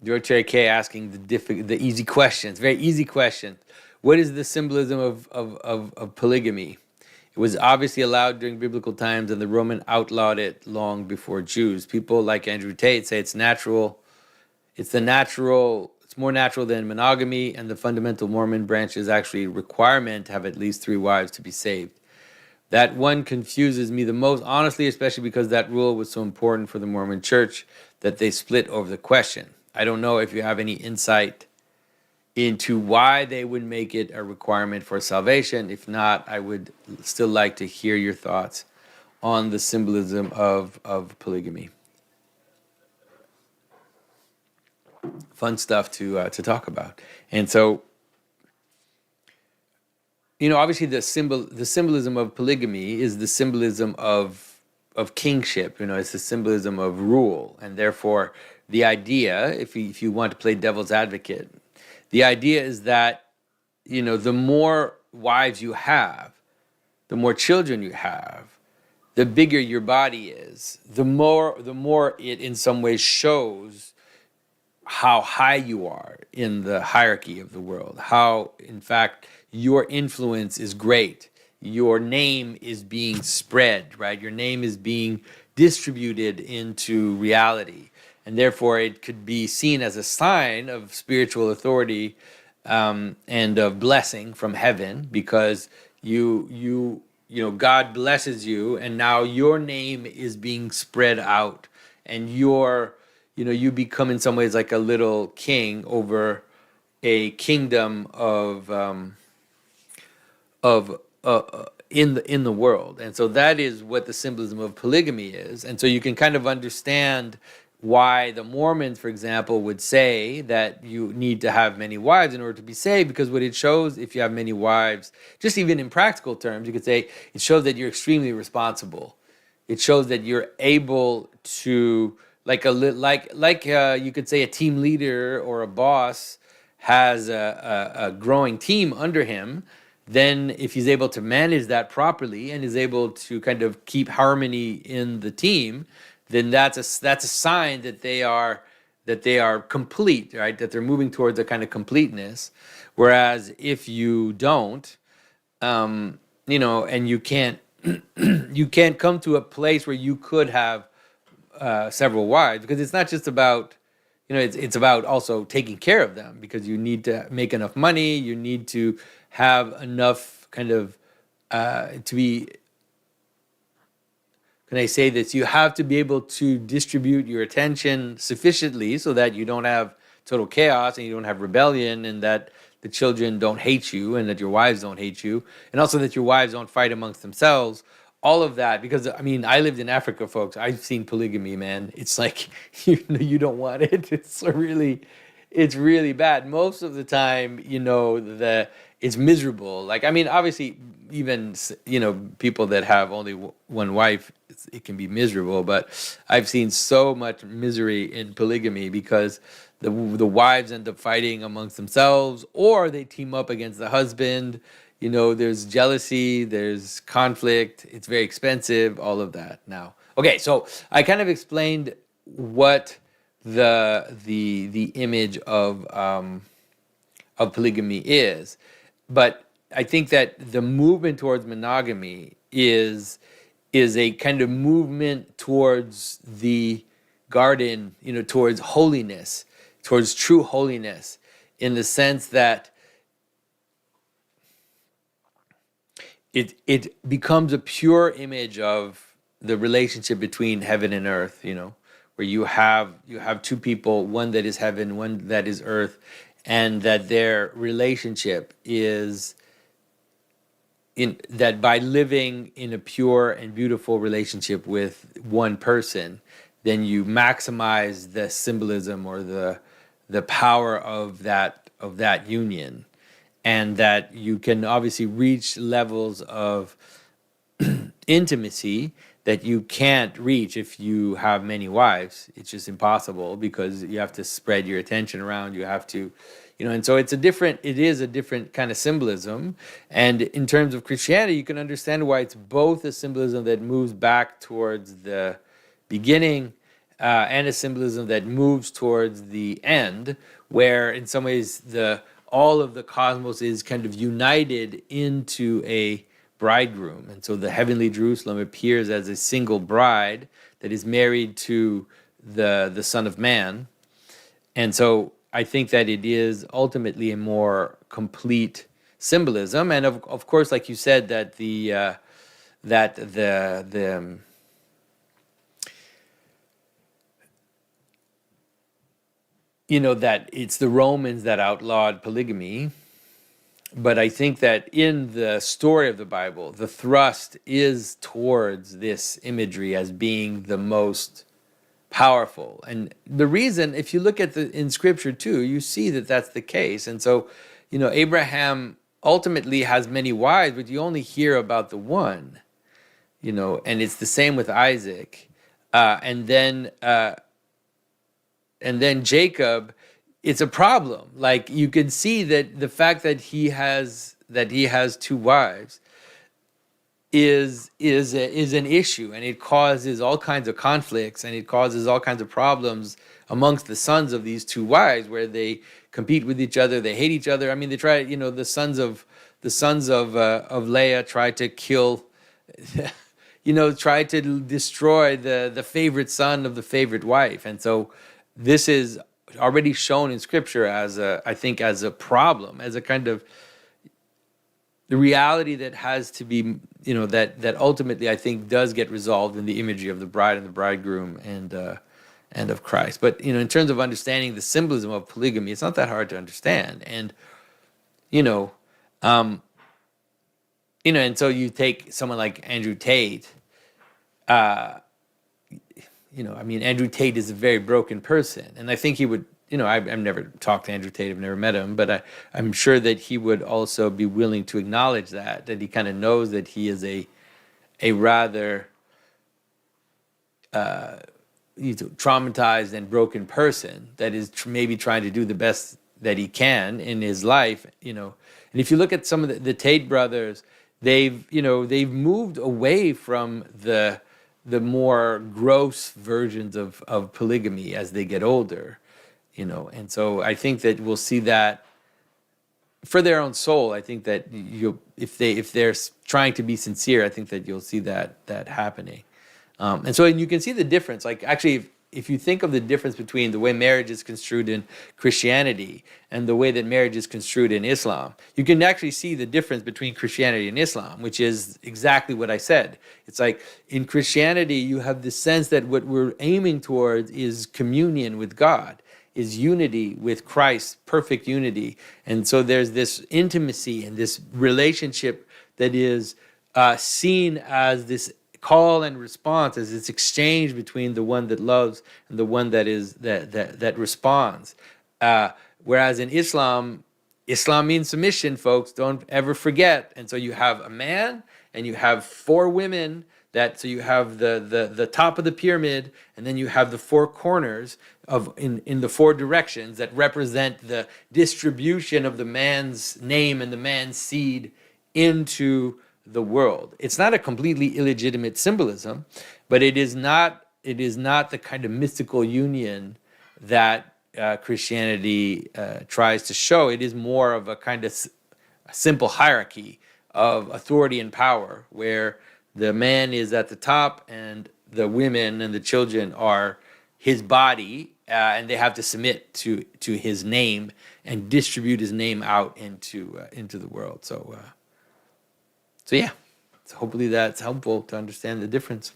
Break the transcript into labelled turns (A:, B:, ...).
A: George Cherry K asking the easy questions, very easy question. What is the symbolism of polygamy? It was obviously allowed during biblical times, and the Roman outlawed it long before Jews. People like Andrew Tate say it's natural. It's more natural than monogamy, and the fundamental Mormon branch is actually a requirement to have at least 3 wives to be saved. That one confuses me the most, honestly, especially because that rule was so important for the Mormon church that they split over the question. I don't know if you have any insight into why they would make it a requirement for salvation. If not, I would still like to hear your thoughts on the symbolism of polygamy. Fun stuff to talk about. And so, obviously the symbolism of polygamy is the symbolism of kingship. It's the symbolism of rule, and therefore the idea, if you want to play devil's advocate, the idea is that the more wives you have, the more children you have, the bigger your body is, the more it in some ways shows how high you are in the hierarchy of the world, how in fact your influence is great, your name is being spread, right? Your name is being distributed into reality, and therefore it could be seen as a sign of spiritual authority, and of blessing from heaven, because God blesses you, and now your name is being spread out, and you become in some ways like a little king over a kingdom of in the world. And so that is what the symbolism of polygamy is. And so you can kind of understand why the Mormons, for example, would say that you need to have many wives in order to be saved, because what it shows, if you have many wives, just even in practical terms, you could say it shows that you're extremely responsible. It shows that you're able to, you could say a team leader or a boss has a growing team under him. Then if he's able to manage that properly and is able to kind of keep harmony in the team, then that's a sign that they are complete, right? That they're moving towards a kind of completeness. Whereas if you don't, and you can't you can't come to a place where you could have several wives, because it's not just about, it's about also taking care of them, because you need to make enough money, you need to have enough kind of to be, can I say this? You have to be able to distribute your attention sufficiently so that you don't have total chaos and you don't have rebellion, and that the children don't hate you, and that your wives don't hate you, and also that your wives don't fight amongst themselves. All of that, because I lived in Africa, folks. I've seen polygamy, man. It's like you don't want it. It's really bad. Most of the time, it's miserable. Obviously, even people that have only one wife, it can be miserable. But I've seen so much misery in polygamy, because the wives end up fighting amongst themselves, or they team up against the husband. There's jealousy, there's conflict. It's very expensive. All of that. Now, okay, so I kind of explained what the image of polygamy is, but I think that the movement towards monogamy is a kind of movement towards the garden, towards holiness, towards true holiness, in the sense that it becomes a pure image of the relationship between heaven and earth, where you have two people, one that is heaven, one that is earth, and that their relationship is that by living in a pure and beautiful relationship with one person, then you maximize the symbolism or the power of that union, and that you can obviously reach levels of intimacy that you can't reach if you have many wives. It's just impossible, because you have to spread your attention around. You have to, and so it is a different kind of symbolism. And in terms of Christianity, you can understand why it's both a symbolism that moves back towards the beginning, and a symbolism that moves towards the end, where in some ways the all of the cosmos is kind of united into a bridegroom. And so the heavenly Jerusalem appears as a single bride that is married to the Son of Man. And so I think that it is ultimately a more complete symbolism. And of course, like you said, that the that it's the Romans that outlawed polygamy. But I think that in the story of the Bible, the thrust is towards this imagery as being the most powerful. And the reason, if you look at in scripture too, you see that that's the case. And so, Abraham ultimately has many wives, but you only hear about the one, and it's the same with Isaac. And then Jacob, it's a problem. Like, you can see that the fact that he has two wives is an issue, and it causes all kinds of conflicts, and it causes all kinds of problems amongst the sons of these two wives, where they compete with each other, they hate each other. I mean, they try, the sons of Leah try to kill, try to destroy the favorite son of the favorite wife. And so this is already shown in scripture as I think as a problem, as a kind of the reality that has to be, that ultimately I think does get resolved in the imagery of the bride and the bridegroom and of Christ. But in terms of understanding the symbolism of polygamy, it's not that hard to understand. And and so you take someone like Andrew Tate. Andrew Tate is a very broken person, and I think he would. I've never talked to Andrew Tate, I've never met him, but I'm sure that he would also be willing to acknowledge that he kind of knows that he is a rather traumatized and broken person that is maybe trying to do the best that he can in his life. And if you look at some of the Tate brothers, they've moved away from the more gross versions of polygamy as they get older. And so I think that we'll see that for their own soul. I think that if they're trying to be sincere, I think that you'll see that happening. And you can see the difference. Like, actually, if you think of the difference between the way marriage is construed in Christianity and the way that marriage is construed in Islam, you can actually see the difference between Christianity and Islam, which is exactly what I said. It's like in Christianity, you have the sense that what we're aiming towards is communion with God, is unity with Christ, perfect unity. And so there's this intimacy and this relationship that is seen as this call and response, as this exchange between the one that loves and the one that responds. Whereas in Islam means submission, folks. Don't ever forget. And so you have a man and you have four women. So you have the top of the pyramid, and then you have the four corners in the four directions that represent the distribution of the man's name and the man's seed into the world. It's not a completely illegitimate symbolism, but it is not the kind of mystical union that Christianity tries to show. It is more of a kind of simple hierarchy of authority and power, where the man is at the top and the women and the children are his body, and they have to submit to his name and distribute his name out into the world. So yeah, so hopefully that's helpful to understand the difference.